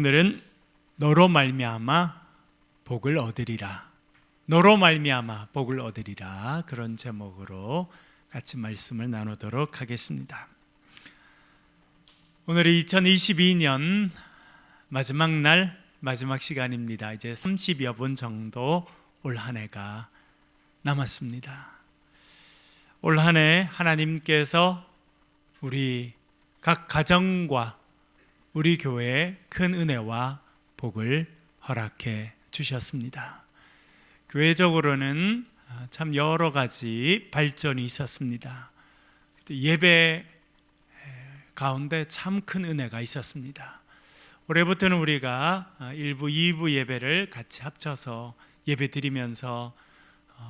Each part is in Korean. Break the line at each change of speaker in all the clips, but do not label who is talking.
오늘은 너로 말미암아 복을 얻으리라, 너로 말미암아 복을 얻으리라, 그런 제목으로 같이 말씀을 나누도록 하겠습니다. 오늘이 2022년 마지막 날, 마지막 시간입니다. 이제 30여 분 정도 올 한 해가 남았습니다. 올 한 해 하나님께서 우리 각 가정과 우리 교회에 큰 은혜와 복을 허락해 주셨습니다. 교회적으로는 참 여러 가지 발전이 있었습니다. 예배 가운데 참 큰 은혜가 있었습니다. 올해부터는 우리가 1부, 2부 예배를 같이 합쳐서 예배 드리면서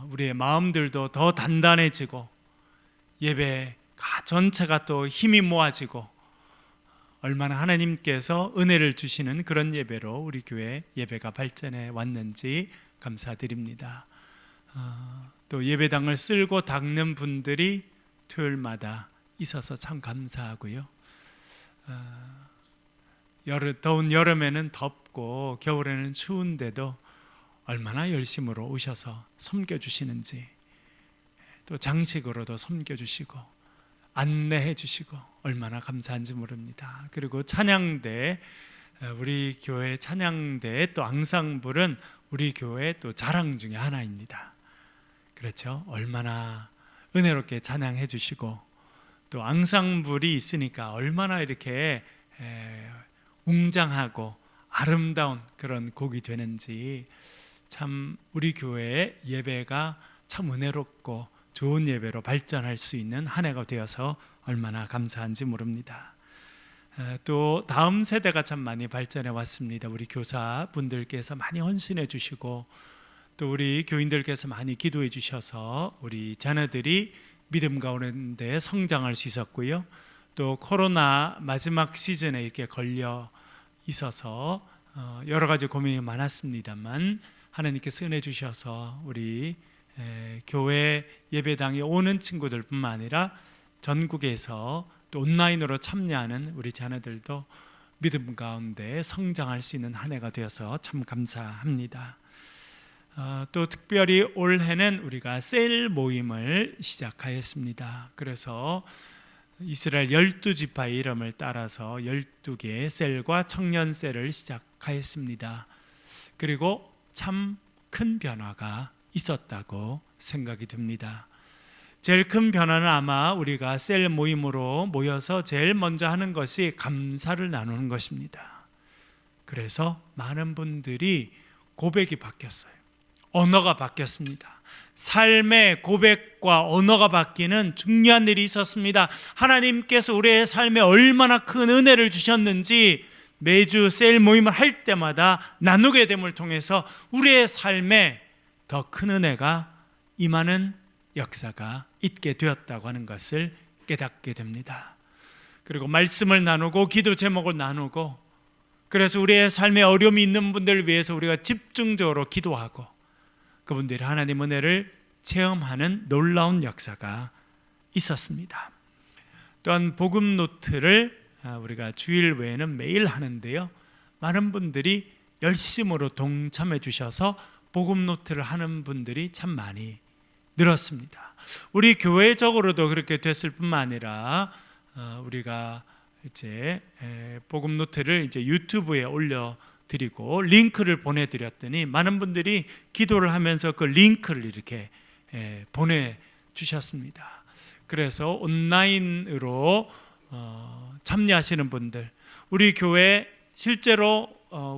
우리의 마음들도 더 단단해지고 예배가 전체가 또 힘이 모아지고 얼마나 하나님께서 은혜를 주시는 그런 예배로 우리 교회 예배가 발전해 왔는지 감사드립니다. 또 예배당을 쓸고 닦는 분들이 토요일마다 있어서 참 감사하고요. 더운 여름에는 덥고 겨울에는 추운데도 얼마나 열심으로 오셔서 섬겨주시는지, 또 장식으로도 섬겨주시고 안내해 주시고 얼마나 감사한지 모릅니다. 그리고 찬양대, 우리 교회 찬양대 또 앙상블은 우리 교회 또 자랑 중에 하나입니다. 그렇죠? 얼마나 은혜롭게 찬양해 주시고 또 앙상블이 있으니까 얼마나 이렇게 웅장하고 아름다운 그런 곡이 되는지, 참 우리 교회의 예배가 참 은혜롭고 좋은 예배로 발전할 수 있는 한 해가 되어서 얼마나 감사한지 모릅니다. 또 다음 세대가 참 많이 발전해 왔습니다. 우리 교사분들께서 많이 헌신해 주시고 또 우리 교인들께서 많이 기도해 주셔서 우리 자녀들이 믿음 가운데 성장할 수 있었고요. 또 코로나 마지막 시즌에 이렇게 걸려 있어서 여러 가지 고민이 많았습니다만 하나님께서 은혜 주셔서 우리 교회 예배당에 오는 친구들뿐만 아니라 전국에서 또 온라인으로 참여하는 우리 자녀들도 믿음 가운데 성장할 수 있는 한 해가 되어서 참 감사합니다. 또 특별히 올해는 우리가 셀 모임을 시작하였습니다. 그래서 이스라엘 12지파의 이름을 따라서 12개의 셀과 청년 셀을 시작하였습니다. 그리고 참 큰 변화가 있었다고 생각이 듭니다. 제일 큰 변화는 아마 우리가 셀 모임으로 모여서 제일 먼저 하는 것이 감사를 나누는 것입니다. 그래서 많은 분들이 고백이 바뀌었어요. 언어가 바뀌었습니다. 삶의 고백과 언어가 바뀌는 중요한 일이 있었습니다. 하나님께서 우리의 삶에 얼마나 큰 은혜를 주셨는지 매주 셀 모임을 할 때마다 나누게 됨을 통해서 우리의 삶에 더 큰 은혜가 임하는 역사가 있게 되었다고 하는 것을 깨닫게 됩니다. 그리고 말씀을 나누고 기도 제목을 나누고, 그래서 우리의 삶에 어려움이 있는 분들을 위해서 우리가 집중적으로 기도하고 그분들이 하나님 은혜를 체험하는 놀라운 역사가 있었습니다. 또한 복음 노트를 우리가 주일 외에는 매일 하는데요, 많은 분들이 열심으로 동참해 주셔서 복음 노트를 하는 분들이 참 많이 늘었습니다. 우리 교회적으로도 그렇게 됐을 뿐만 아니라 우리가 이제 복음 노트를 이제 유튜브에 올려드리고 링크를 보내드렸더니 많은 분들이 기도를 하면서 그 링크를 이렇게 보내주셨습니다. 그래서 온라인으로 참여하시는 분들, 우리 교회 실제로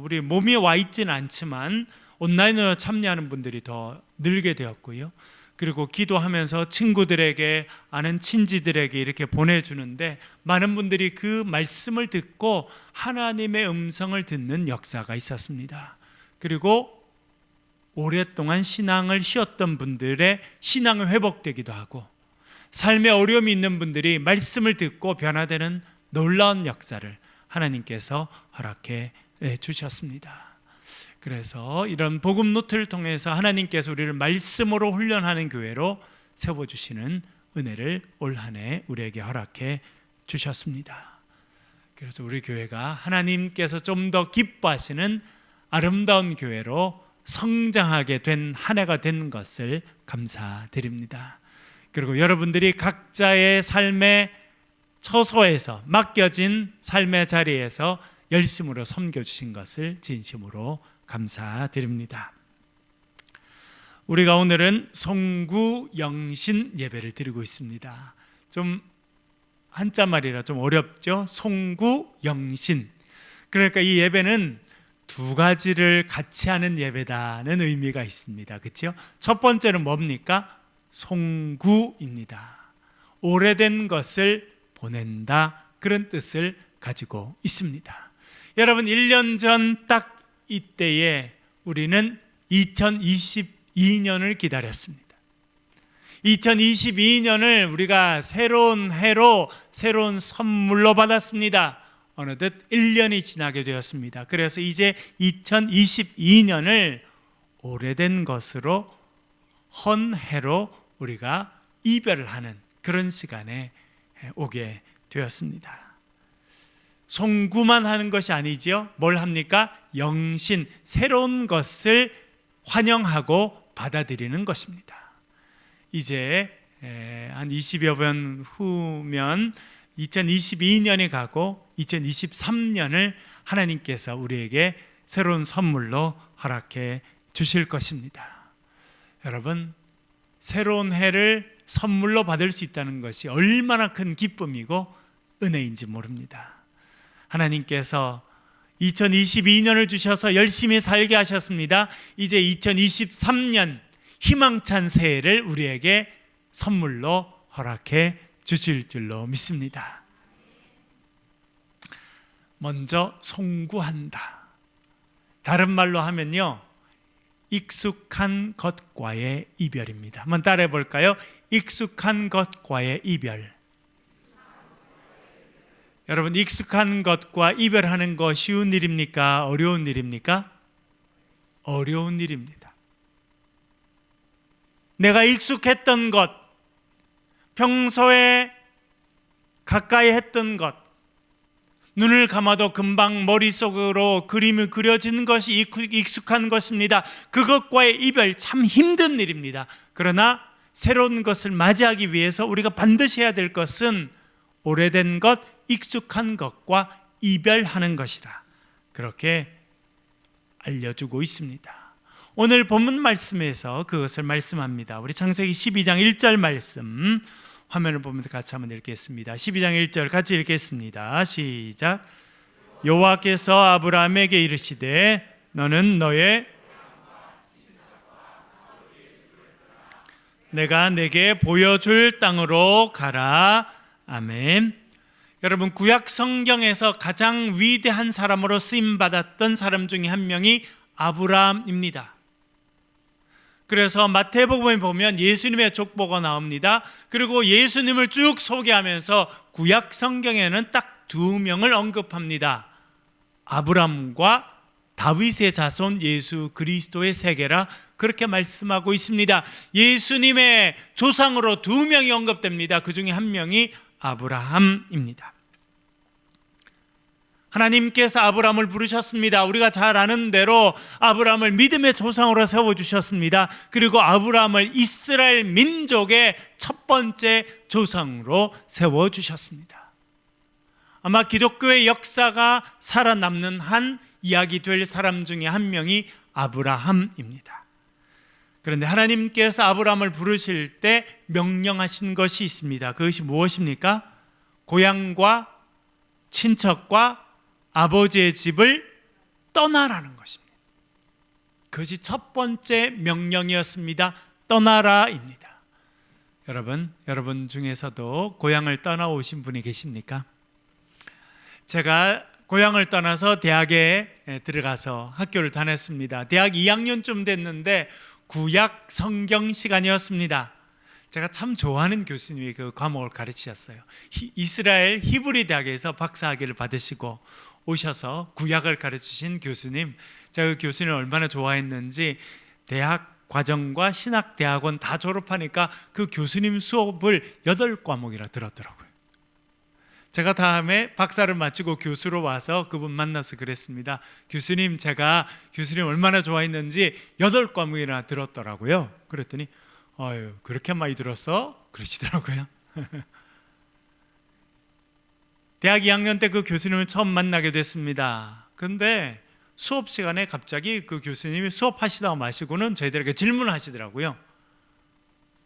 우리 몸이 와 있지는 않지만 온라인으로 참여하는 분들이 더 늘게 되었고요. 그리고 기도하면서 친구들에게, 아는 친지들에게 이렇게 보내주는데 많은 분들이 그 말씀을 듣고 하나님의 음성을 듣는 역사가 있었습니다. 그리고 오랫동안 신앙을 쉬었던 분들의 신앙이 회복되기도 하고, 삶에 어려움이 있는 분들이 말씀을 듣고 변화되는 놀라운 역사를 하나님께서 허락해 주셨습니다. 그래서 이런 복음 노트를 통해서 하나님께서 우리를 말씀으로 훈련하는 교회로 세워주시는 은혜를 올 한 해 우리에게 허락해 주셨습니다. 그래서 우리 교회가 하나님께서 좀 더 기뻐하시는 아름다운 교회로 성장하게 된 한 해가 된 것을 감사드립니다. 그리고 여러분들이 각자의 삶의 처소에서 맡겨진 삶의 자리에서 열심으로 섬겨주신 것을 진심으로 감사드립니다. 우리가 오늘은 송구영신 예배를 드리고 있습니다. 좀 한자말이라 좀 어렵죠? 송구영신. 그러니까 이 예배는 두 가지를 같이 하는 예배다는 의미가 있습니다. 그렇죠? 첫 번째는 뭡니까? 송구입니다. 오래된 것을 보낸다, 그런 뜻을 가지고 있습니다. 여러분, 1년 전 딱 이때에 우리는 2022년을 기다렸습니다. 2022년을 우리가 새로운 해로, 새로운 선물로 받았습니다. 어느덧 1년이 지나게 되었습니다. 그래서 이제 2022년을 오래된 것으로, 헌해로 우리가 이별을 하는 그런 시간에 오게 되었습니다. 송구만 하는 것이 아니죠. 뭘 합니까? 영신, 새로운 것을 환영하고 받아들이는 것입니다. 이제 한 20여 번 후면 2022년이 가고 2023년을 하나님께서 우리에게 새로운 선물로 허락해 주실 것입니다. 여러분, 새로운 해를 선물로 받을 수 있다는 것이 얼마나 큰 기쁨이고 은혜인지 모릅니다. 하나님께서 2022년을 주셔서 열심히 살게 하셨습니다. 이제 2023년 희망찬 새해를 우리에게 선물로 허락해 주실 줄로 믿습니다. 먼저 송구한다. 다른 말로 하면요, 익숙한 것과의 이별입니다. 한번 따라해 볼까요? 익숙한 것과의 이별. 여러분, 익숙한 것과 이별하는 거 쉬운 일입니까? 어려운 일입니까? 어려운 일입니다. 내가 익숙했던 것, 평소에 가까이 했던 것, 눈을 감아도 금방 머릿속으로 그림이 그려지는 것이 익숙한 것입니다. 그것과의 이별, 참 힘든 일입니다. 그러나 새로운 것을 맞이하기 위해서 우리가 반드시 해야 될 것은 오래된 것, 익숙한 것과 이별하는 것이라, 그렇게 알려주고 있습니다. 오늘 본문 말씀에서 그것을 말씀합니다. 우리 창세기 12장 1절 말씀 화면을 보면서 같이 한번 읽겠습니다. 12장 1절 같이 읽겠습니다. 시작. 여호와께서 아브라함에게 이르시되 너는 너의 내가 내게 보여줄 땅으로 가라. 아멘. 여러분, 구약 성경에서 가장 위대한 사람으로 쓰임받았던 사람 중에 한 명이 아브라함입니다. 그래서 마태복음에 보면 예수님의 족보가 나옵니다. 그리고 예수님을 쭉 소개하면서 구약 성경에는 딱 두 명을 언급합니다. 아브라함과 다윗의 자손 예수 그리스도의 세계라 그렇게 말씀하고 있습니다. 예수님의 조상으로 두 명이 언급됩니다. 그 중에 한 명이 아브라함입니다. 하나님께서 아브라함을 부르셨습니다. 우리가 잘 아는 대로 아브라함을 믿음의 조상으로 세워주셨습니다. 그리고 아브라함을 이스라엘 민족의 첫 번째 조상으로 세워주셨습니다. 아마 기독교의 역사가 살아남는 한 이야기 될 사람 중에 한 명이 아브라함입니다. 그런데 하나님께서 아브라함을 부르실 때 명령하신 것이 있습니다. 그것이 무엇입니까? 고향과 친척과 아버지의 집을 떠나라는 것입니다. 그것이 첫 번째 명령이었습니다. 떠나라입니다. 여러분 중에서도 고향을 떠나오신 분이 계십니까? 제가 고향을 떠나서 대학에 들어가서 학교를 다녔습니다. 대학 2학년쯤 됐는데 구약 성경 시간이었습니다. 제가 참 좋아하는 교수님이 그 과목을 가르치셨어요. 이스라엘 히브리 대학에서 박사학위를 받으시고 오셔서 구약을 가르치신 교수님, 제가 그 교수님을 얼마나 좋아했는지 대학 과정과 신학대학원 다 졸업하니까 그 교수님 수업을 8과목이나 들었더라고요. 제가 다음에 박사를 마치고 교수로 와서 그분 만나서 그랬습니다. 교수님, 제가 교수님 얼마나 좋아했는지 8과목이나 들었더라고요. 그랬더니 아유, 그렇게 많이 들었어? 그러시더라고요. 대학 2학년 때 그 교수님을 처음 만나게 됐습니다. 그런데 수업 시간에 갑자기 그 교수님이 수업하시다가 마시고는 저희들에게 질문을 하시더라고요.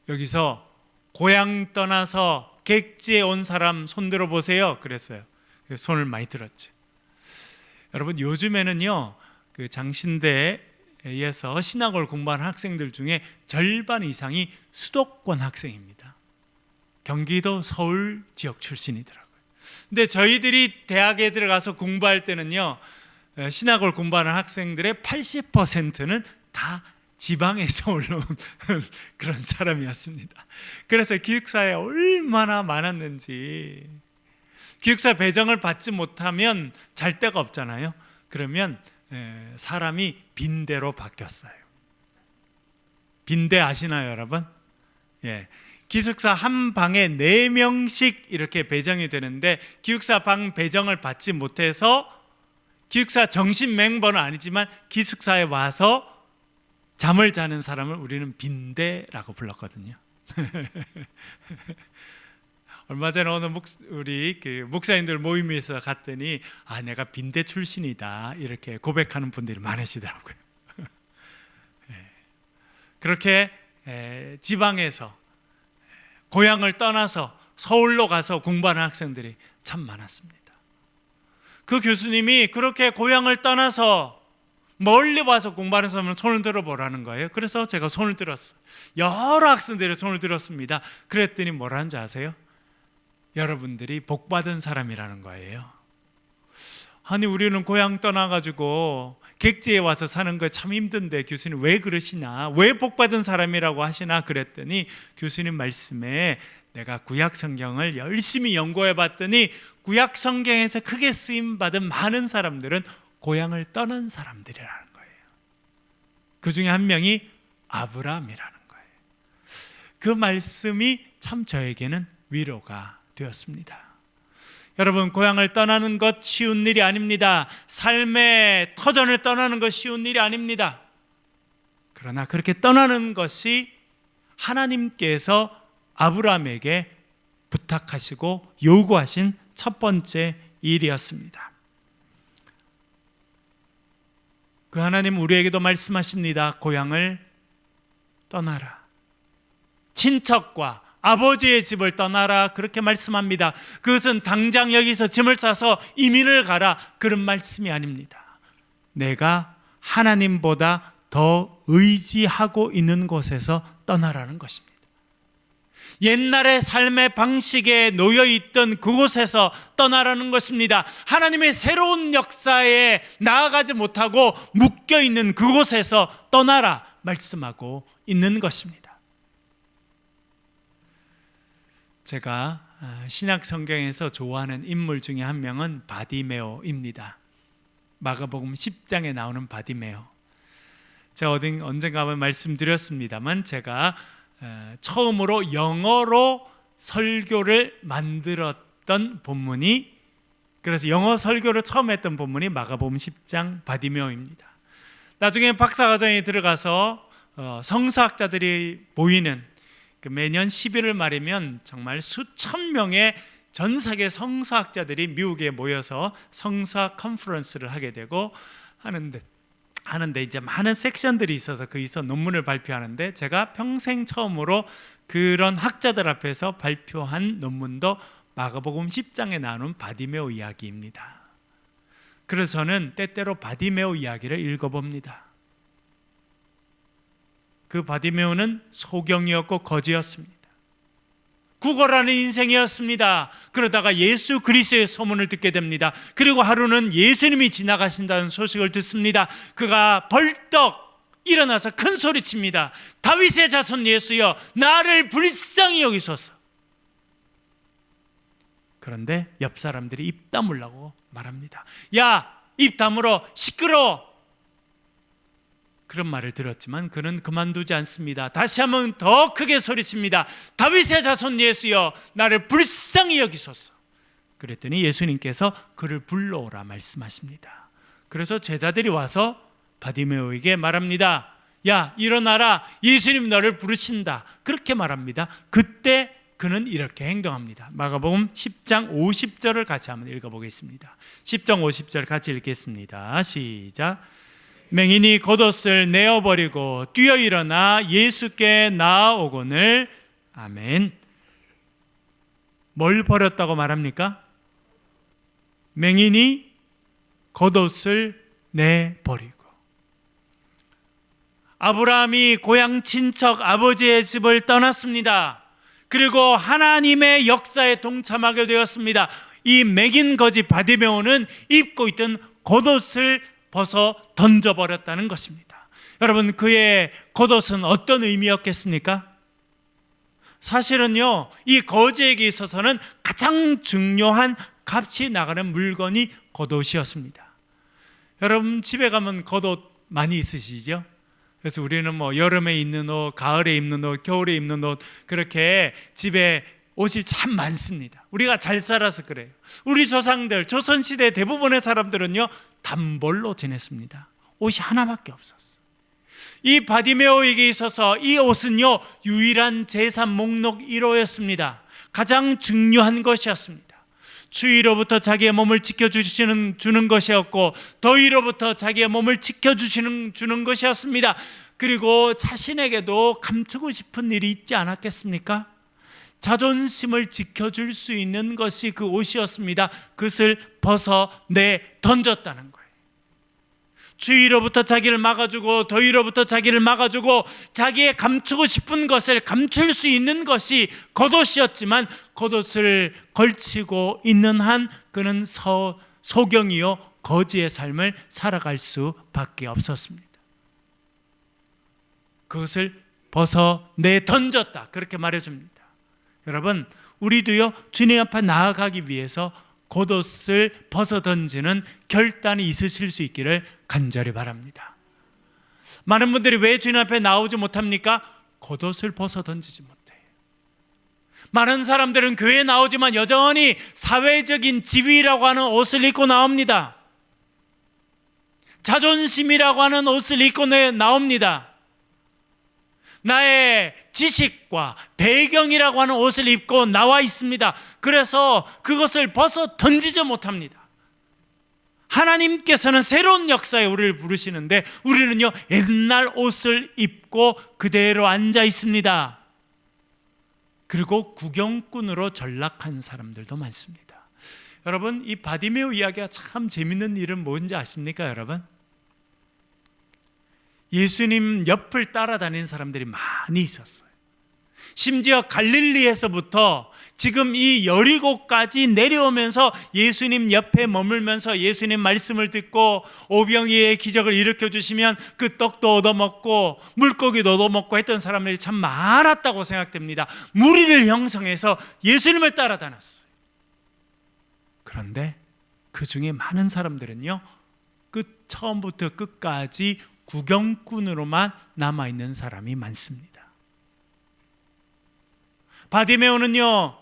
여기서 고향 떠나서 객지에 온 사람 손 들어보세요. 그랬어요. 손을 많이 들었죠. 여러분, 요즘에는요, 그 장신대에서 신학을 공부하는 학생들 중에 절반 이상이 수도권 학생입니다. 경기도 서울 지역 출신이더라고요. 근데 저희들이 대학에 들어가서 공부할 때는요, 신학을 공부하는 학생들의 80%는 다 지방에서 올라온 그런 사람이었습니다. 그래서 기숙사에 얼마나 많았는지. 기숙사 배정을 받지 못하면 잘 데가 없잖아요. 그러면 사람이 빈대로 바뀌었어요. 빈대 아시나요, 여러분? 예. 기숙사 한 방에 4명씩 이렇게 배정이 되는데, 기숙사 방 배정을 받지 못해서 기숙사 정식 멤버는 아니지만 기숙사에 와서 잠을 자는 사람을 우리는 빈대라고 불렀거든요. 얼마 전에 어느 우리 목사님들 모임에서 갔더니 내가 빈대 출신이다 이렇게 고백하는 분들이 많으시더라고요. 그렇게 지방에서 고향을 떠나서 서울로 가서 공부하는 학생들이 참 많았습니다. 그 교수님이 그렇게 고향을 떠나서 멀리 와서 공부하는 사람은 손을 들어보라는 거예요. 그래서 제가 손을 들었어요. 여러 학생들이 손을 들었습니다. 그랬더니 뭐라는 줄 아세요? 여러분들이 복받은 사람이라는 거예요. 아니, 우리는 고향 떠나가지고 객지에 와서 사는 거 참 힘든데 교수님 왜 그러시나? 왜 복받은 사람이라고 하시나? 그랬더니 교수님 말씀에 내가 구약 성경을 열심히 연구해 봤더니 구약 성경에서 크게 쓰임받은 많은 사람들은 고향을 떠난 사람들이라는 거예요. 그 중에 한 명이 아브라함이라는 거예요. 그 말씀이 참 저에게는 위로가 되었습니다. 여러분, 고향을 떠나는 것 쉬운 일이 아닙니다. 삶의 터전을 떠나는 것 쉬운 일이 아닙니다. 그러나 그렇게 떠나는 것이 하나님께서 아브라함에게 부탁하시고 요구하신 첫 번째 일이었습니다. 그 하나님 우리에게도 말씀하십니다. 고향을 떠나라. 친척과 아버지의 집을 떠나라. 그렇게 말씀합니다. 그것은 당장 여기서 짐을 싸서 이민을 가라. 그런 말씀이 아닙니다. 내가 하나님보다 더 의지하고 있는 곳에서 떠나라는 것입니다. 옛날의 삶의 방식에 놓여있던 그곳에서 떠나라는 것입니다. 하나님의 새로운 역사에 나아가지 못하고 묶여있는 그곳에서 떠나라 말씀하고 있는 것입니다. 제가 신약 성경에서 좋아하는 인물 중에 한 명은 바디메오입니다. 마가복음 10장에 나오는 바디메오. 제가 언젠가 한번 말씀드렸습니다만 제가 처음으로 영어로 설교를 만들었던 본문이, 그래서 영어 설교를 처음 했던 본문이 마가복음 10장 바디메오입니다. 나중에 박사과정에 들어가서 성서학자들이 모이는 매년 11월 말이면 정말 수천 명의 전 세계 성서학자들이 미국에 모여서 성서 컨퍼런스를 하게 되고 하는데 이제 많은 섹션들이 있어서 거기서 논문을 발표하는데, 제가 평생 처음으로 그런 학자들 앞에서 발표한 논문도 마가복음 10장에 나오는 바디메오 이야기입니다. 그래서 저는 때때로 바디메오 이야기를 읽어봅니다. 그 바디메오는 소경이었고 거지였습니다. 구걸하는 인생이었습니다. 그러다가 예수 그리스도의 소문을 듣게 됩니다. 그리고 하루는 예수님이 지나가신다는 소식을 듣습니다. 그가 벌떡 일어나서 큰 소리칩니다. 다윗의 자손 예수여, 나를 불쌍히 여기소서. 그런데 옆 사람들이 입 다물라고 말합니다. 야, 입 다물어, 시끄러워. 그런 말을 들었지만 그는 그만두지 않습니다. 다시 한번 더 크게 소리칩니다. 다윗의 자손 예수여, 나를 불쌍히 여기소서. 그랬더니 예수님께서 그를 불러오라 말씀하십니다. 그래서 제자들이 와서 바디메오에게 말합니다. 야, 일어나라, 예수님 너를 부르신다. 그렇게 말합니다. 그때 그는 이렇게 행동합니다. 마가복음 10장 50절을 같이 한번 읽어보겠습니다. 10장 50절 같이 읽겠습니다. 시작. 맹인이 겉옷을 내어버리고 뛰어 일어나 예수께 나아오거늘. 아멘. 뭘 버렸다고 말합니까? 맹인이 겉옷을 내버리고. 아브라함이 고향 친척 아버지의 집을 떠났습니다. 그리고 하나님의 역사에 동참하게 되었습니다. 이 맹인 거지 바디메오는 입고 있던 겉옷을 벗어 던져버렸다는 것입니다. 여러분, 그의 겉옷은 어떤 의미였겠습니까? 사실은요, 이 거지에게 있어서는 가장 중요한 값이 나가는 물건이 겉옷이었습니다. 여러분, 집에 가면 겉옷 많이 있으시죠? 그래서 우리는 여름에 입는 옷, 가을에 입는 옷, 겨울에 입는 옷, 그렇게 집에 옷이 참 많습니다. 우리가 잘 살아서 그래요. 우리 조상들, 조선시대 대부분의 사람들은요, 단벌로 지냈습니다. 옷이 하나밖에 없었어요. 이 바디메오에게 있어서 이 옷은요, 유일한 재산 목록 1호였습니다. 가장 중요한 것이었습니다. 추위로부터 자기의 몸을 지켜주는 것이었고, 더위로부터 자기의 몸을 지켜주는 것이었습니다. 그리고 자신에게도 감추고 싶은 일이 있지 않았겠습니까? 자존심을 지켜줄 수 있는 것이 그 옷이었습니다. 그것을 벗어 던졌다는 거예요. 추위로부터 자기를 막아주고, 더위로부터 자기를 막아주고, 자기의 감추고 싶은 것을 감출 수 있는 것이 겉옷이었지만, 겉옷을 걸치고 있는 한 그는 소경이요 거지의 삶을 살아갈 수밖에 없었습니다. 그것을 벗어 던졌다, 그렇게 말해줍니다. 여러분, 우리도요, 주님 앞에 나아가기 위해서 겉옷을 벗어 던지는 결단이 있으실 수 있기를 간절히 바랍니다. 많은 분들이 왜 주님 앞에 나오지 못합니까? 겉옷을 벗어 던지지 못해요. 많은 사람들은 교회에 나오지만 여전히 사회적인 지위라고 하는 옷을 입고 나옵니다. 자존심이라고 하는 옷을 입고 나옵니다. 나의 지식과 배경이라고 하는 옷을 입고 나와 있습니다. 그래서 그것을 벗어 던지지 못합니다. 하나님께서는 새로운 역사에 우리를 부르시는데 우리는요, 옛날 옷을 입고 그대로 앉아 있습니다. 그리고 구경꾼으로 전락한 사람들도 많습니다. 여러분, 이 바디메오 이야기가 참 재밌는 일은 뭔지 아십니까, 여러분? 예수님 옆을 따라다니는 사람들이 많이 있었어요. 심지어 갈릴리에서부터 지금 이 여리고까지 내려오면서 예수님 옆에 머물면서 예수님 말씀을 듣고 오병이의 기적을 일으켜 주시면 그 떡도 얻어먹고 물고기도 얻어먹고 했던 사람들이 참 많았다고 생각됩니다. 무리를 형성해서 예수님을 따라다녔어요. 그런데 그 중에 많은 사람들은요, 처음부터 끝까지 구경꾼으로만 남아있는 사람이 많습니다. 바디메오는요,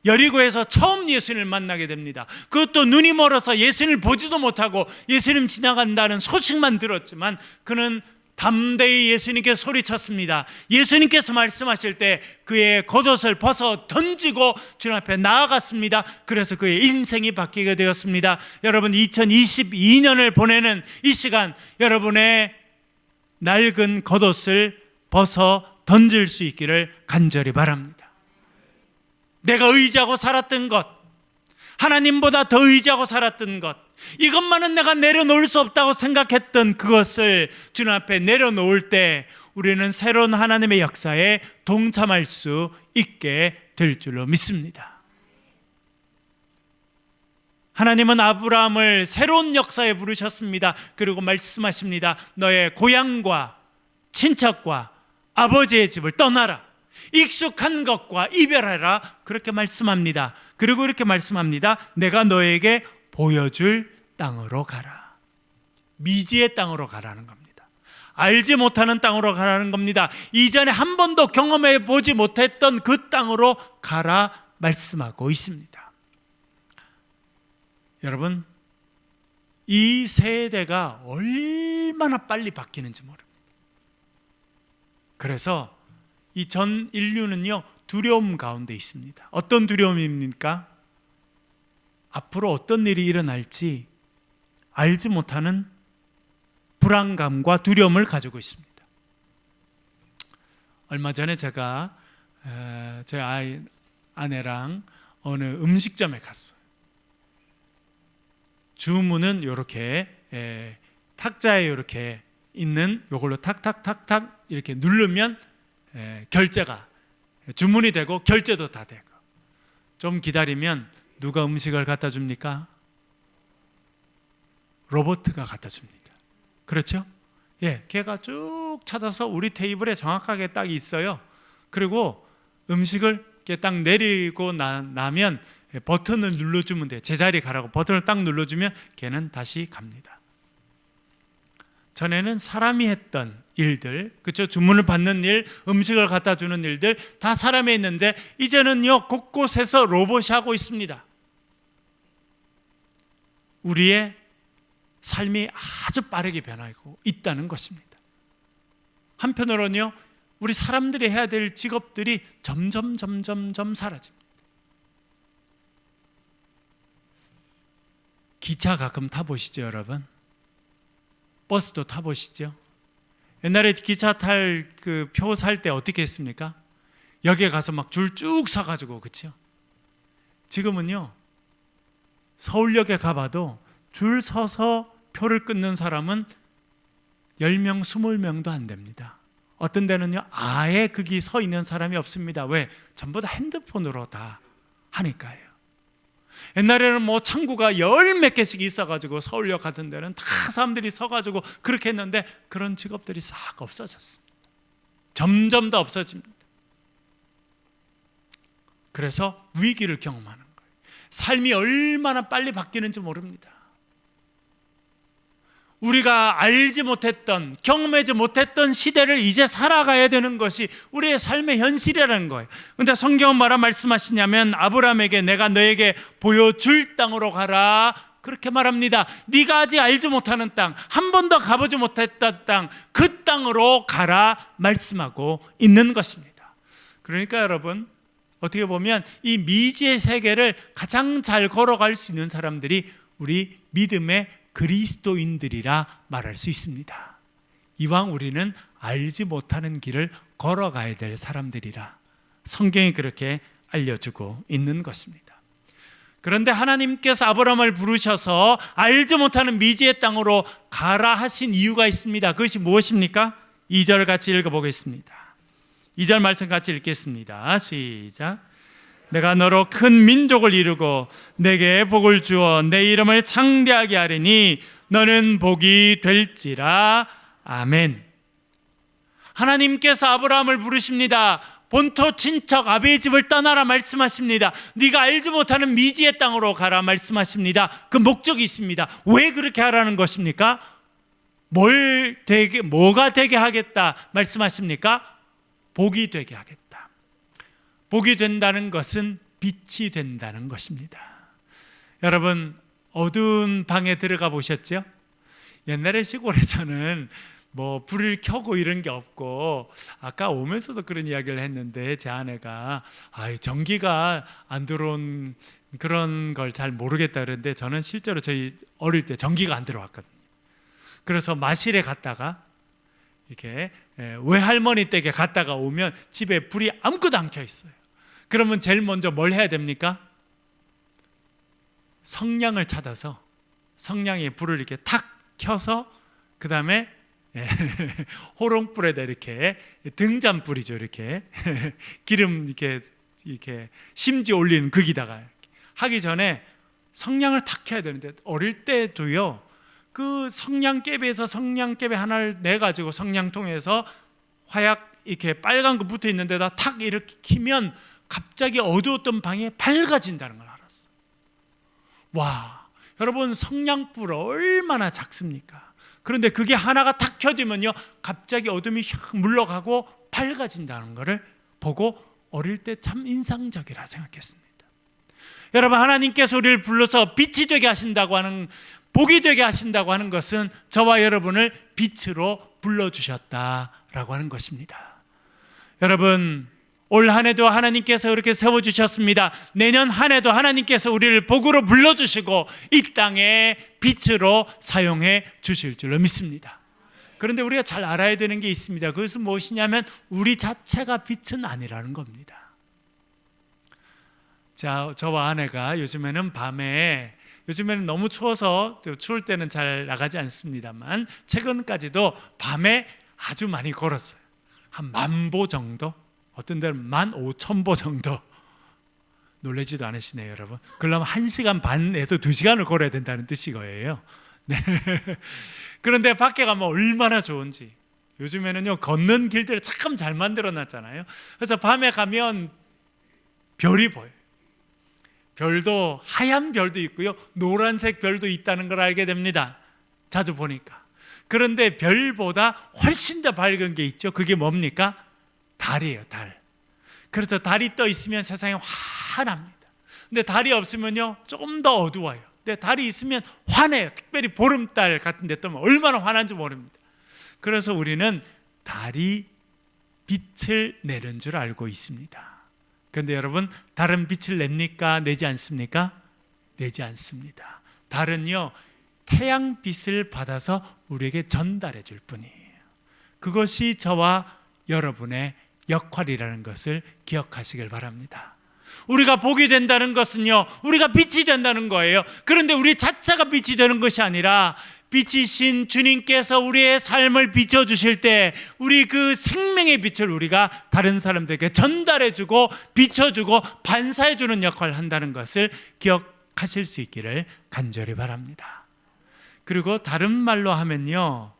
여리고에서 처음 예수님을 만나게 됩니다. 그것도 눈이 멀어서 예수님을 보지도 못하고 예수님 지나간다는 소식만 들었지만 그는 담대히 예수님께 소리쳤습니다. 예수님께서 말씀하실 때 그의 겉옷을 벗어 던지고 주님 앞에 나아갔습니다. 그래서 그의 인생이 바뀌게 되었습니다. 여러분, 2022년을 보내는 이 시간, 여러분의 낡은 겉옷을 벗어 던질 수 있기를 간절히 바랍니다. 내가 의지하고 살았던 것, 하나님보다 더 의지하고 살았던 것, 이것만은 내가 내려놓을 수 없다고 생각했던 그것을 주님 앞에 내려놓을 때 우리는 새로운 하나님의 역사에 동참할 수 있게 될 줄로 믿습니다. 하나님은 아브라함을 새로운 역사에 부르셨습니다. 그리고 말씀하십니다. 너의 고향과 친척과 아버지의 집을 떠나라. 익숙한 것과 이별하라. 그렇게 말씀합니다. 그리고 이렇게 말씀합니다. 내가 너에게 보여줄 땅으로 가라. 미지의 땅으로 가라는 겁니다. 알지 못하는 땅으로 가라는 겁니다. 이전에 한 번도 경험해 보지 못했던 그 땅으로 가라 말씀하고 있습니다. 여러분, 이 세대가 얼마나 빨리 바뀌는지 모릅니다. 그래서 이 전 인류는요, 두려움 가운데 있습니다. 어떤 두려움입니까? 앞으로 어떤 일이 일어날지 알지 못하는 불안감과 두려움을 가지고 있습니다. 얼마 전에 제가 제 아내랑 어느 음식점에 갔어요. 주문은 이렇게 탁자에 이렇게 있는 요걸로 탁탁탁탁 이렇게 누르면 결제가 주문이 되고 결제도 다 되고, 좀 기다리면 누가 음식을 갖다 줍니까? 로봇가 갖다 줍니다. 그렇죠? 걔가 쭉 찾아서 우리 테이블에 정확하게 딱 있어요. 그리고 음식을 이렇게 딱 내리고 나면 버튼을 눌러주면 돼요. 제자리 가라고 버튼을 딱 눌러주면 걔는 다시 갑니다. 전에는 사람이 했던 일들, 그렇죠? 주문을 받는 일, 음식을 갖다 주는 일들 다 사람이 했는데, 이제는요, 곳곳에서 로봇이 하고 있습니다. 우리의 삶이 아주 빠르게 변하고 있다는 것입니다. 한편으로는요, 우리 사람들이 해야 될 직업들이 점점 사라집니다. 기차 가끔 타보시죠, 여러분? 버스도 타보시죠? 옛날에 기차 탈 그 표 살 때 어떻게 했습니까? 역에 가서 막 줄 쭉 서가지고, 그렇죠? 지금은요, 서울역에 가봐도 줄 서서 표를 끊는 사람은 10명, 20명도 안 됩니다. 어떤 데는요, 아예 거기 서 있는 사람이 없습니다. 왜? 전부 다 핸드폰으로 다 하니까요. 옛날에는 뭐 창구가 10몇 개씩 있어가지고 서울역 같은 데는 다 사람들이 서가지고 그렇게 했는데, 그런 직업들이 싹 없어졌습니다. 점점 더 없어집니다. 그래서 위기를 경험하는 거예요. 삶이 얼마나 빨리 바뀌는지 모릅니다. 우리가 알지 못했던, 경험하지 못했던 시대를 이제 살아가야 되는 것이 우리의 삶의 현실이라는 거예요. 그런데 성경은 뭐라 말씀하시냐면, 아브라함에게 내가 너에게 보여줄 땅으로 가라, 그렇게 말합니다. 네가 아직 알지 못하는 땅, 한 번도 가보지 못했던 땅, 그 땅으로 가라 말씀하고 있는 것입니다. 그러니까 여러분, 어떻게 보면 이 미지의 세계를 가장 잘 걸어갈 수 있는 사람들이 우리 믿음의 그리스도인들이라 말할 수 있습니다. 이왕 우리는 알지 못하는 길을 걸어가야 될 사람들이라 성경이 그렇게 알려주고 있는 것입니다. 그런데 하나님께서 아브라함을 부르셔서 알지 못하는 미지의 땅으로 가라 하신 이유가 있습니다. 그것이 무엇입니까? 2절 같이 읽어보겠습니다. 2절 말씀 같이 읽겠습니다. 시작. 내가 너로 큰 민족을 이루고 내게 복을 주어 내 이름을 창대하게 하리니 너는 복이 될지라. 아멘. 하나님께서 아브라함을 부르십니다. 본토 친척 아비의 집을 떠나라 말씀하십니다. 네가 알지 못하는 미지의 땅으로 가라 말씀하십니다. 그 목적이 있습니다. 왜 그렇게 하라는 것입니까? 뭐가 되게 하겠다 말씀하십니까? 복이 되게 하겠다. 복이 된다는 것은 빛이 된다는 것입니다. 여러분, 어두운 방에 들어가 보셨죠? 옛날에 시골에서는 뭐 불을 켜고 이런 게 없고, 아까 오면서도 그런 이야기를 했는데 제 아내가 전기가 안 들어온 그런 걸 잘 모르겠다 그랬는데, 저는 실제로 저희 어릴 때 전기가 안 들어왔거든요. 그래서 마실에 갔다가 이렇게 외할머니 댁에 갔다가 오면 집에 불이 아무것도 안 켜 있어요. 그러면 제일 먼저 뭘 해야 됩니까? 성냥을 찾아서 성냥에 불을 이렇게 탁 켜서, 그 다음에 호롱불에다 이렇게 등잔불이죠, 이렇게 기름 이렇게 심지 올리는 거기다가 하기 전에 성냥을 탁 켜야 되는데, 어릴 때도요, 그 성냥개비에서 성냥개비 하나를 내가지고 성냥통에서 화약 이렇게 빨간 거 붙어 있는 데다 탁 이렇게 키면 갑자기 어두웠던 방에 밝아진다는 걸 알았어. 와, 여러분, 성냥불 얼마나 작습니까? 그런데 그게 하나가 탁 켜지면요, 갑자기 어둠이 휙 물러가고 밝아진다는 것을 보고 어릴 때 참 인상적이라 생각했습니다. 여러분, 하나님께서 우리를 불러서 빛이 되게 하신다고 하는, 복이 되게 하신다고 하는 것은 저와 여러분을 빛으로 불러주셨다라고 하는 것입니다. 여러분, 올 한 해도 하나님께서 이렇게 세워주셨습니다. 내년 한 해도 하나님께서 우리를 복으로 불러주시고 이 땅에 빛으로 사용해 주실 줄로 믿습니다. 그런데 우리가 잘 알아야 되는 게 있습니다. 그것은 무엇이냐면 우리 자체가 빛은 아니라는 겁니다. 자, 저와 아내가 요즘에는 너무 추워서, 추울 때는 잘 나가지 않습니다만 최근까지도 밤에 아주 많이 걸었어요. 한 10,000보 정도, 어떤 데는 15,000보 정도. 놀라지도 않으시네요, 여러분. 그러면 1시간 반에서 2시간을 걸어야 된다는 뜻이거예요. 네. 그런데 밖에 가면 얼마나 좋은지. 요즘에는요, 걷는 길들을 참 잘 만들어 놨잖아요. 그래서 밤에 가면 별이 보여요. 별도, 하얀 별도 있고요, 노란색 별도 있다는 걸 알게 됩니다. 자주 보니까. 그런데 별보다 훨씬 더 밝은 게 있죠. 그게 뭡니까? 달이에요, 달. 그래서 달이 떠 있으면 세상이 환합니다. 근데 달이 없으면요, 조금 더 어두워요. 근데 달이 있으면 환해요. 특별히 보름달 같은 데 뜨면 얼마나 환한지 모릅니다. 그래서 우리는 달이 빛을 내는 줄 알고 있습니다. 그런데 여러분, 달은 빛을 냅니까? 내지 않습니까? 내지 않습니다. 달은요, 태양빛을 받아서 우리에게 전달해 줄 뿐이에요. 그것이 저와 여러분의 역할이라는 것을 기억하시길 바랍니다. 우리가 복이 된다는 것은요, 우리가 빛이 된다는 거예요. 그런데 우리 자체가 빛이 되는 것이 아니라 빛이신 주님께서 우리의 삶을 비춰주실 때 우리 그 생명의 빛을 우리가 다른 사람들에게 전달해주고 비춰주고 반사해주는 역할을 한다는 것을 기억하실 수 있기를 간절히 바랍니다. 그리고 다른 말로 하면요,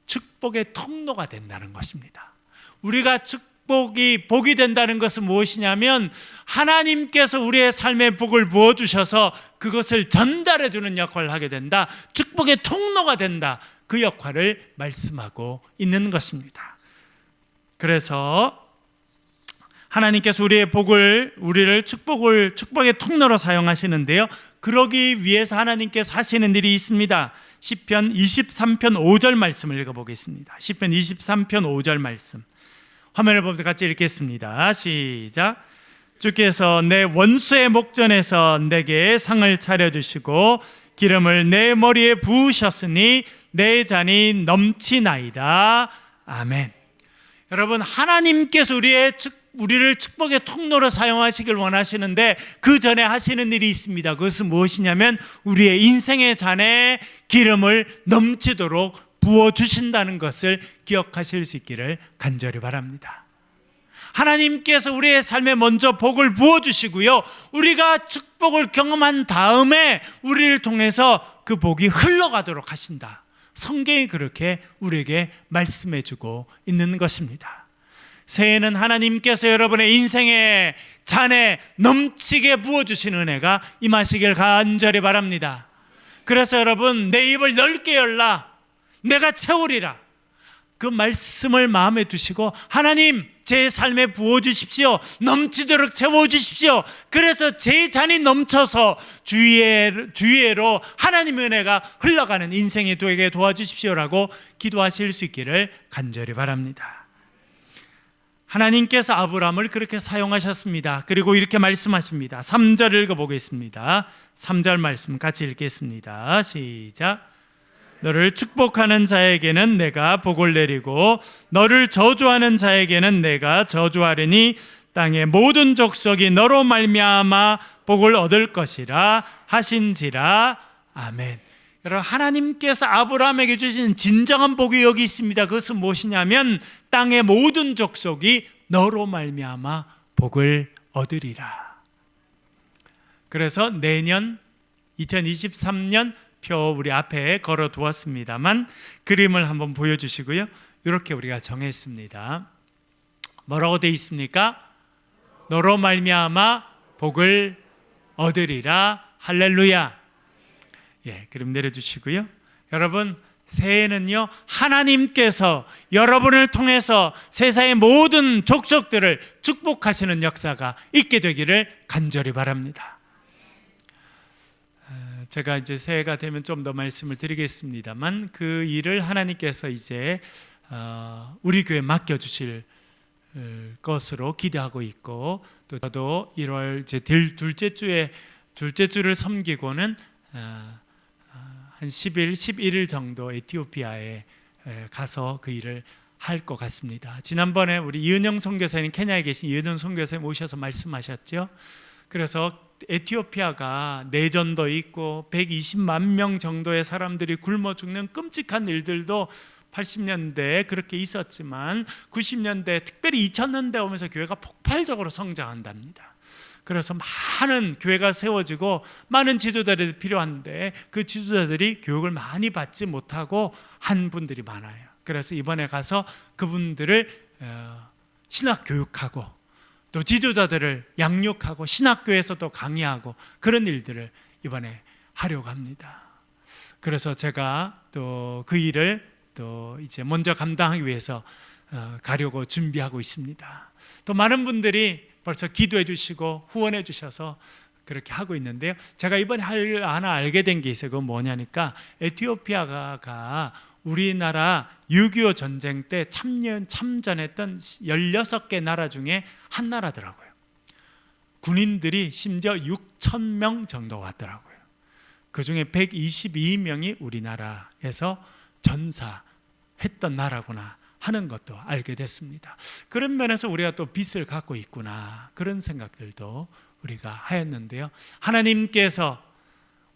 축복의 통로가 된다는 것입니다. 우리가 복이 된다는 것은 무엇이냐면 하나님께서 우리의 삶에 복을 부어주셔서 그것을 전달해주는 역할을 하게 된다. 축복의 통로가 된다. 그 역할을 말씀하고 있는 것입니다. 그래서 하나님께서 우리를 축복의 통로로 사용하시는데요, 그러기 위해서 하나님께서 하시는 일이 있습니다. 시편 23편 5절 말씀을 읽어보겠습니다. 시편 23편 5절 말씀, 화면을 보면서 같이 읽겠습니다. 시작. 주께서 내 원수의 목전에서 내게 상을 차려주시고 기름을 내 머리에 부으셨으니 내 잔이 넘치나이다. 아멘. 여러분, 하나님께서 우리를 축복의 통로로 사용하시길 원하시는데 그 전에 하시는 일이 있습니다. 그것은 무엇이냐면 우리의 인생의 잔에 기름을 넘치도록 부어주신다는 것을 기억하실 수 있기를 간절히 바랍니다. 하나님께서 우리의 삶에 먼저 복을 부어주시고요, 우리가 축복을 경험한 다음에 우리를 통해서 그 복이 흘러가도록 하신다. 성경이 그렇게 우리에게 말씀해주고 있는 것입니다. 새해는 하나님께서 여러분의 인생의 잔에 넘치게 부어주신 은혜가 임하시길 간절히 바랍니다. 그래서 여러분, 내 입을 넓게 열라, 내가 채우리라, 그 말씀을 마음에 두시고 하나님, 제 삶에 부어주십시오. 넘치도록 채워주십시오. 그래서 제 잔이 넘쳐서 주위로 하나님의 은혜가 흘러가는 인생이 되게 도와주십시오라고 기도하실 수 있기를 간절히 바랍니다. 하나님께서 아브라함을 그렇게 사용하셨습니다. 그리고 이렇게 말씀하십니다. 3절 읽어보겠습니다. 3절 말씀 같이 읽겠습니다. 시작. 너를 축복하는 자에게는 내가 복을 내리고 너를 저주하는 자에게는 내가 저주하리니 땅의 모든 족속이 너로 말미암아 복을 얻을 것이라 하신지라. 아멘. 여러분, 하나님께서 아브라함에게 주신 진정한 복이 여기 있습니다. 그것은 무엇이냐면 땅의 모든 족속이 너로 말미암아 복을 얻으리라. 그래서 내년 2023년 표 우리 앞에 걸어 두었습니다만 그림을 한번 보여주시고요. 이렇게 우리가 정했습니다. 뭐라고 되어 있습니까? 너로 말미암아 복을 얻으리라. 할렐루야. 예, 그림 내려주시고요. 여러분, 새해는요, 하나님께서 여러분을 통해서 세상의 모든 족속들을 축복하시는 역사가 있게 되기를 간절히 바랍니다. 제가 이제 새해가 되면 좀 더 말씀을 드리겠습니다만, 그 일을 하나님께서 이제 우리 교회에 맡겨주실 것으로 기대하고 있고, 또 저도 1월 이제 둘째 주를 섬기고는 한 10일, 11일 정도 에티오피아에 가서 그 일을 할 것 같습니다. 지난번에 우리 이은영 선교사님, 케냐에 계신 이은영 선교사님 오셔서 말씀하셨죠. 그래서 에티오피아가 내전도 있고 120만 명 정도의 사람들이 굶어 죽는 끔찍한 일들도 80년대에 그렇게 있었지만 90년대, 특별히 2000년대 오면서 교회가 폭발적으로 성장한답니다. 그래서 많은 교회가 세워지고 많은 지도자들이 필요한데, 그 지도자들이 교육을 많이 받지 못하고 한 분들이 많아요. 그래서 이번에 가서 그분들을 신학 교육하고, 또 지도자들을 양육하고 신학교에서도 강의하고, 그런 일들을 이번에 하려고 합니다. 그래서 제가 또 그 일을 또 이제 먼저 감당하기 위해서 가려고 준비하고 있습니다. 또 많은 분들이 벌써 기도해 주시고 후원해 주셔서 그렇게 하고 있는데요. 제가 이번에 하나 알게 된 게 있어요. 그건 뭐냐니까, 에티오피아가 우리나라 6.25 전쟁 때 참전했던 16개 나라 중에 한 나라더라고요. 군인들이 심지어 6,000명 정도 왔더라고요. 그 중에 122명이 우리나라에서 전사했던 나라구나 하는 것도 알게 됐습니다. 그런 면에서 우리가 또 빚을 갖고 있구나, 그런 생각들도 우리가 하였는데요. 하나님께서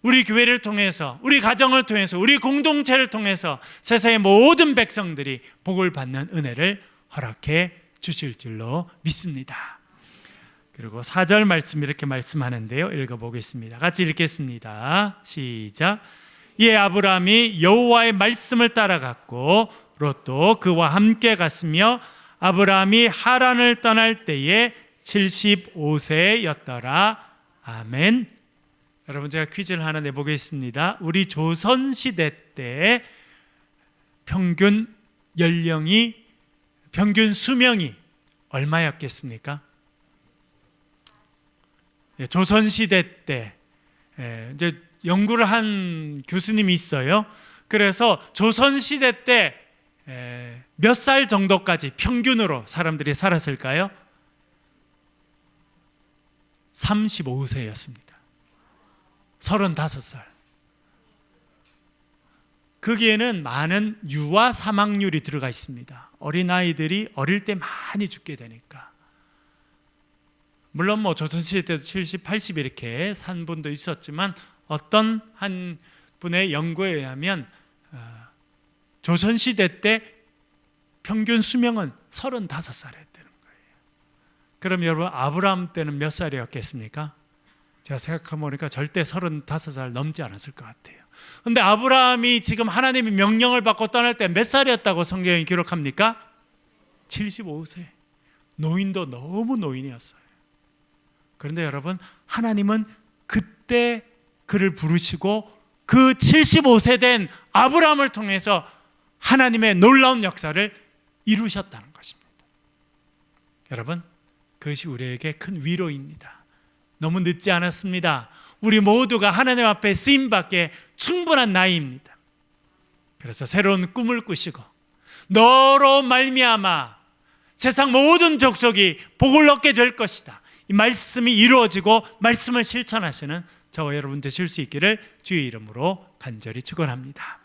우리 교회를 통해서, 우리 가정을 통해서, 우리 공동체를 통해서 세상의 모든 백성들이 복을 받는 은혜를 허락해 주실 줄로 믿습니다. 그리고 4절 말씀 이렇게 말씀하는데요. 읽어보겠습니다. 같이 읽겠습니다. 시작. 이에 아브라함이 여호와의 말씀을 따라갔고 롯도 그와 함께 갔으며, 아브라함이 하란을 떠날 때에 75세였더라. 아멘. 여러분, 제가 퀴즈를 하나 내보겠습니다. 우리 조선시대 때 평균 수명이 얼마였겠습니까? 조선시대 때 이제 연구를 한 교수님이 있어요. 그래서 조선시대 때 몇 살 정도까지 평균으로 사람들이 살았을까요? 35세였습니다. 35살. 거기에는 많은 유아 사망률이 들어가 있습니다. 어린아이들이 어릴 때 많이 죽게 되니까. 물론 조선시대 때도 70, 80 이렇게 산 분도 있었지만, 어떤 한 분의 연구에 의하면 조선시대 때 평균 수명은 35살이었다는 거예요. 그럼 여러분, 아브라함 때는 몇 살이었겠습니까? 제가 생각해보니까 절대 35살 넘지 않았을 것 같아요. 그런데 아브라함이 지금 하나님의 명령을 받고 떠날 때 몇 살이었다고 성경이 기록합니까? 75세. 노인도 너무 노인이었어요. 그런데 여러분, 하나님은 그때 그를 부르시고 그 75세 된 아브라함을 통해서 하나님의 놀라운 역사를 이루셨다는 것입니다. 여러분, 그것이 우리에게 큰 위로입니다. 너무 늦지 않았습니다. 우리 모두가 하나님 앞에 쓰임받기에 충분한 나이입니다. 그래서 새로운 꿈을 꾸시고, 너로 말미암아 세상 모든 족속이 복을 얻게 될 것이다, 이 말씀이 이루어지고 말씀을 실천하시는 저와 여러분 되실 수 있기를 주의 이름으로 간절히 축원합니다.